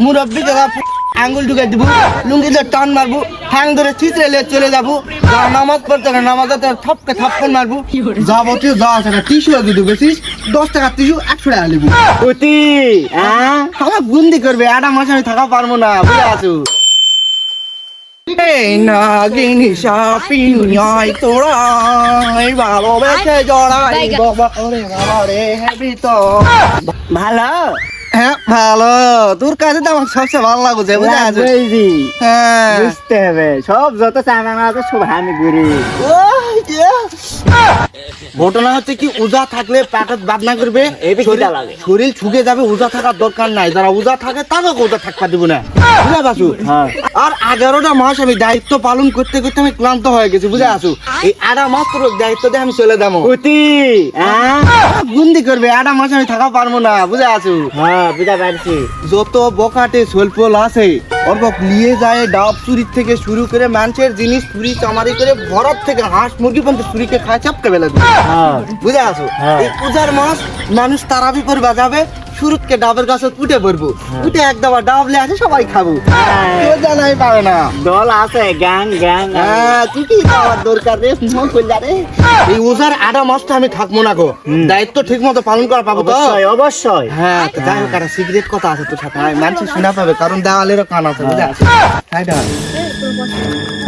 মুরব্বী দাদা আঙ্গুল ঢুকে দিব, লুঙ্গিতে টান মারবো, ঠ্যাং ধরে চিত্রে চলে যাবো, যা নামাজ পড়তে নামাজে থপকে থাপ্পন মারবো, যাবতীয় যা আছে না টিস্যু যদি বেশিস 10 টাকার টিস্যু 100 টাকা নিবো। অতি আমার গুন্দি করবে, একটা মাস আমি থাকা পারবো না, বুঝে আছো? এই নাগিনী সাপিয়াই তোরা ভালোবেসে জড়াই বাবা, ওরে বাবা রে হ্যাপি তো ভালো হ্যাঁ ভালো। তোর কাছে তো আমার সবচেয়ে ভালো লাগছে, বুঝে আছো? হ্যাঁ বুঝতে হবে, সব যত চাঙ্গা আছে সব আমি ঘুরি। ঘটনা হচ্ছে কি, উজা থাকলে প্যাকেট বাদনা করবে, শরীর ছুকে যাবে। উজা থাকার দরকার নাই, যারা উজা থাকে তাকে উজা থাকতে দিব না, বুঝে পাচ্ছ? আর 11টা মাস আমি দায়িত্ব পালন করতে করতে আমি ক্লান্ত হয়ে গেছি, বুঝে আছো? এই 1.5 মাস তোর দায়িত্ব দিয়ে আমি চলে যাবো। গুন্দি করবে, 1.5 মাস আমি থাকা পারবো না, বুঝে আছো? বুঝা পারছি। যত বকাটে সোলপোল আছে ওর নিয়ে যায়, ডাব চুরির থেকে শুরু করে মানুষের জিনিস চুরি চামারি করে, ঘর থেকে হাঁস মুরগি পর্যন্ত চুরিকে খায়, চাপকে বেলা বুঝে আছো? এই পূজার মাস মানুষ তারাবি পর বাজাবে, শুরুকে ডাবের গাছে উঠে পড়বো, উঠে এক দাবার ডাব লে আসে সবাই খাবো, কেউ জানাই পারে না। দল আছে গ্যাং গ্যাং। তুই কি খাওয়ার দরকার রে? এই ওজার 1.5 মাসটা আমি থাকবো না গো, দায়িত্ব ঠিক মতো পালন করা পাবো তো? অবশ্যই। হ্যাঁ তো যাই হোক, একটা সিগারেট কথা আছে তোর সাথে, মানুষ শোনা পাবে, কারণ দেওয়ালেরও কান আছে, বুঝে আছে?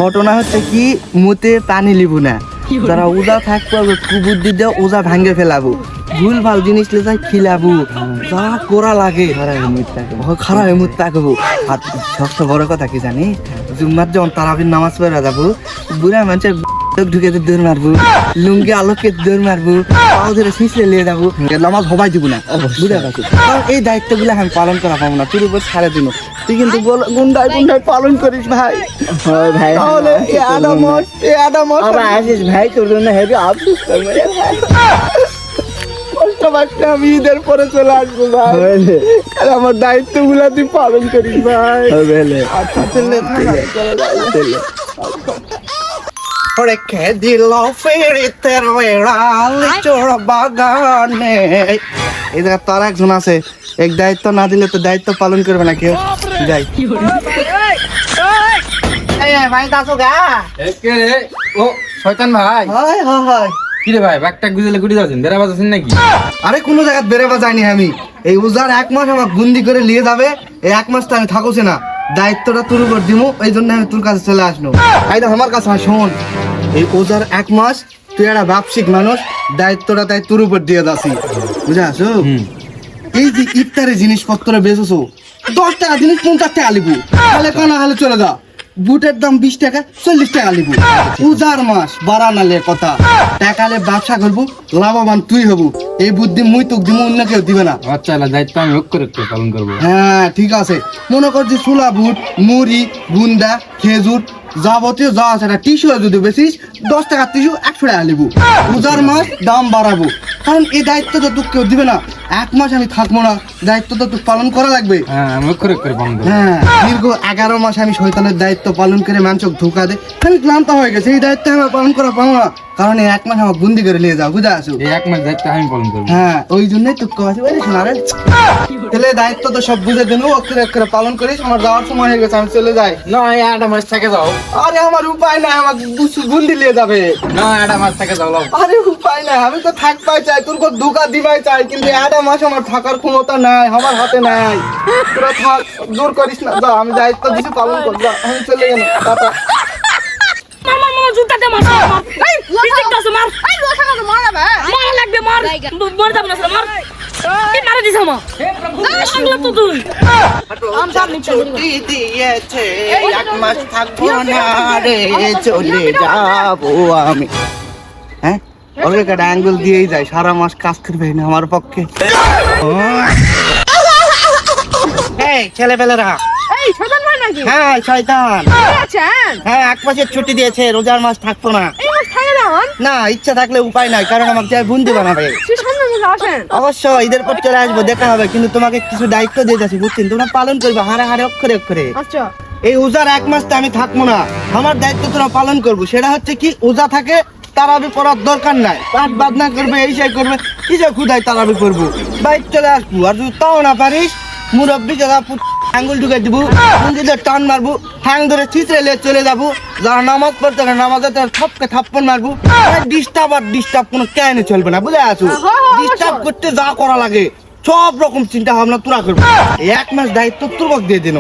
ঘটনা হচ্ছে কি, মুতে পানি লিবু না, যারা উজা থাকবো কুবুদ্ধি দিয়ে উজা ভাঙ্গে ফেলাবো, ভুল ভাল জিনিস লে যাই খিলাবো, যা করা লাগে খারাপ মুদ তাকবো। আর সবচেয়ে বড় কথা কি জানি, জুম্মার যখন তারাবির নামাজ পড়া যাবো, বুড়া মানুষের ঢুকে দৌড় মারবো, লুঙ্গি আলোকে দৌড় মারবো, পাও ধরে শিশলে নিয়ে যাবো, নামাজ হবাই দিব না, বুঝে পারছি? কারণ এই দায়িত্ব গুলো আমি পালন করা পাবো না, তোর উপর ছাড়ে দিন। তুই কিন্তু গুন্ডায় গুন্ডায় পালন করিস ভাই। ভাই তাহলে আসিস ভাই, তোর জন্য হেবি আফসোস করবো রে ভাই। কষ্ট পাচ্ছে, আমি ঈদের পরে চলে আসবো ভাই, আর আমার দায়িত্ব গুলা তুই পালন করিস ভাই। আচ্ছা চলে রেখে দিল ফেরিতের বেড়ালি চোর বাগানে। এই জায়গা তার একজন আছে, এক দায়িত্ব না দিলে তো দায়িত্ব পালন করবে না কেউ। যাই ভাই দাসো গা ও শয়তান ভাই, হয় হয়। কি রে ভাই, ব্যাগটা গুজলে গুড়ি যাচ্ছেন, বেড়া বাজাচ্ছেন নাকি? আরে কোনো জায়গায় বেরোবা যায়নি আমি, এই উজার 1 মাস আমার গুন্দি করে নিয়ে যাবে, এই 1 মাস তো আমি থাকুছি না, দায়িত্বটা তোর উপর দিমু, এই জন্য আমি তোর কাছে চলে আসলো। আইদা আমার কাছে শোন, এই উজার 1 মাস তুই একটা ব্যবসায়িক মানুষ, দায়িত্বটা তাই তোর উপর দিয়ে যাচ্ছি, বুঝে আসো? এই যে ইফতারের জিনিসপত্র বেচেছো, 10 টাকা জিনিস 50 টাকা লিবু, তাহলে কানা হলে চলে যা। বুটের দাম 20 টাকা 40 টাকা লিবু, উজার মাস বাড়ানালে কথা, টাকালে ব্যবসা করবো, লাভবান তুই হবু, এই বুদ্ধি মুই তোকে দিব, অন্য কেউ দিবে না। আচ্ছা, দায়িত্ব আমি অক্ষরে পালন করবো। হ্যাঁ ঠিক আছে, মনে কর যে ছোলা বুট, মুড়ি, বুন্দা, খেজুর, যাবতীয় যা আছে না টিস্যু যদি বেশিস 10 টাকার টিস্যু 100 টাকা লিবু, উজার মাস দাম বাড়াবো, কারণ এই দায়িত্ব তো তোকে কেউ দিবে না। 1 মাস আমি থাকবো না, দায়িত্ব তো তোকে পালন করা লাগবে। হ্যাঁ, আমি অক্ষরে পালন করবো। হ্যাঁ, দীর্ঘ 11 মাস আমি শয়তানের দায়িত্ব পালন করে মানুষকে ধোকা দে, আমি ক্লান্ত হয়ে গেছে, এই দায়িত্ব আমি পালন করা পাবো না, কারণ এই 1 মাস আমার বন্দি করে নিয়ে যাও, বুঝে আসো? এই 1 মাস দায়িত্ব আমি পালন করবো। হ্যাঁ, ওই জন্যই তোকে কথা বলি, শোনা রে, তাহলে দায়িত্ব তো সব বুঝে দেন, অক্ষরে অক্ষরে পালন করিস। আমার যাওয়ার সময় হয়ে গেছে, আমি চলে যাই। না, এই 1 মাস থেকে যাও। আরে আমার উপায় নাই, আমার বন্দি নিয়ে যাবে। না, 1 মাস থেকে যাও। আরে উপায় নাই, আমি তো থাকবাই চাই, তোর কো ধোকা দিবাই চাই, কিন্তু 1 মাস আমার থাকার ক্ষমতা নাই, আমার হাতে নাই। তোরা থাক, জোর করিস না, যা, আমি দায়িত্ব দিছি পালন কর, যা, আমি চলে গেলাম, টাটা। মামা জুতাতে মার, এই রিজেক্ট আছে, মার, এই লোটা কাছে মারা বে, মারা লাগবে, মার মরে যাব না স্যার, মার, এই মারা দিছ আমা, এই সংলাপ তো তুই ছুটি দিয়েছে, 1 মাস থাকবো না রে, চলে যাবো আমি। হ্যাঁ, ওকে একটা অ্যাঙ্গেল দিয়েই যায়, সারা মাস কাজ করবে না আমার পক্ষে। এই ছেলেপেলেরা, এই শয়তান ভাই নাকি? হ্যাঁ শয়তান, আছেন হ্যাঁ 1 মাসের ছুটি দিয়েছে, রোজার মাস থাকবো না। এই মাস থাকে না না, ইচ্ছা থাকলে উপায় নাই, কারণ আমাকে যাই বুন্দি বানাবে। সে সামনে মাসে আসেন, অবশ্যই ঈদের পর চলে আসবো, দেখা হবে, কিন্তু তোমাকে কিছু দায়িত্ব দিয়ে যাচ্ছি, বুঝছেন? তোমরা পালন করবে হারে হারে, অক্ষরে অক্ষরে। আচ্ছা এই উজার 1 মাস তো আমি থাকবো না, আমার দায়িত্ব তোরা পালন করবো। সেটা হচ্ছে কি, উজা থাকে তারাবি পড়ার দরকার নাই, পাঠ বাদনা করবে, এই সেই করবে, কিসে ক্ষুদায় তারাবি করবো, বাইক চলে আসবো। আর যদি তাও না পারিস, মুরব্বী যারা আঙ্গুল ঢুকে দিব কুঞ্জিদের টান মারবো ঠ্যাং ধরে চিত্রে চলে যাবো যারা নামাজ পড়তে না নামাজে তার থপকে থাপ্পন মারবো ডিস্টার্ব কোনো কেনে চলবে না বুঝে আছো ডিস্টার্ব করতে যা করা লাগে সব রকম চিন্তা ভাবনা তোরা করবো এই 1 মাস দায়িত্ব তোর দিয়ে দিন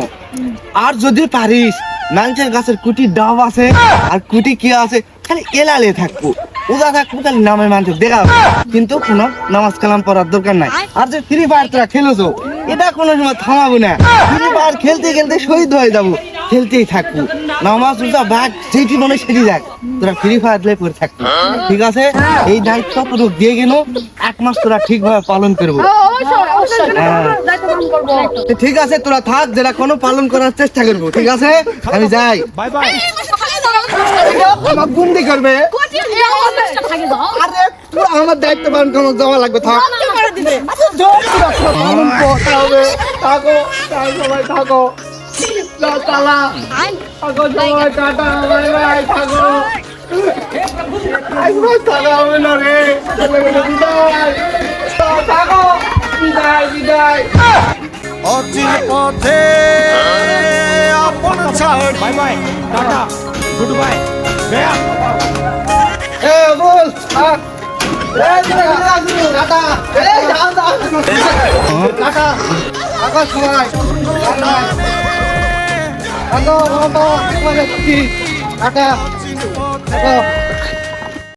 আর যদি পারিস মানুষের গাছের কুটি ডাব আছে আর কুটি কি আছে খালি এলালে থাকবো উদা থাকবো খালি নামে মানুষ দেখা হবে। কিন্তু কোনো নামাজ কালাম পড়ার দরকার নাই আর যে ফ্রি ফায়ার তোরা খেলেছো এটা কোনো সময় থামাবো না ফ্রি ফায়ার খেলতে খেলতে শহীদ হয়ে যাবো খেলতেই থাকবো নামাজ উজা ভাগ যেটি মনে সেটি যাক তোরা ফ্রি ফায়ার প্লে করে থাকবো ঠিক আছে এই দায়িত্ব তোর দিয়ে গেল 1 মাস তোরা ঠিকভাবে পালন করবো তো ঠিক আছে তোরা থাক যেটা কোনো পালন করার চেষ্টা করবো ঠিক আছে আমি যাই বাই বাই আমার গুন্ডি করবে আরে তুই আমার দায়িত্ব পালন করতে যাওয়া লাগবে থাক পালন করতে হবে থাকো সবাই থাকো চালা থাকো সবাই টাটা বাই বাই থাকো আইবো থাকা হবে না রে বিদায় থাকো বিদায় অচিন পথে আপন ছাড় বাই বাই টাটা গুড বাই গয়া এ বল থাক টাটা টাটা থাকো সবাই টাটা টাটা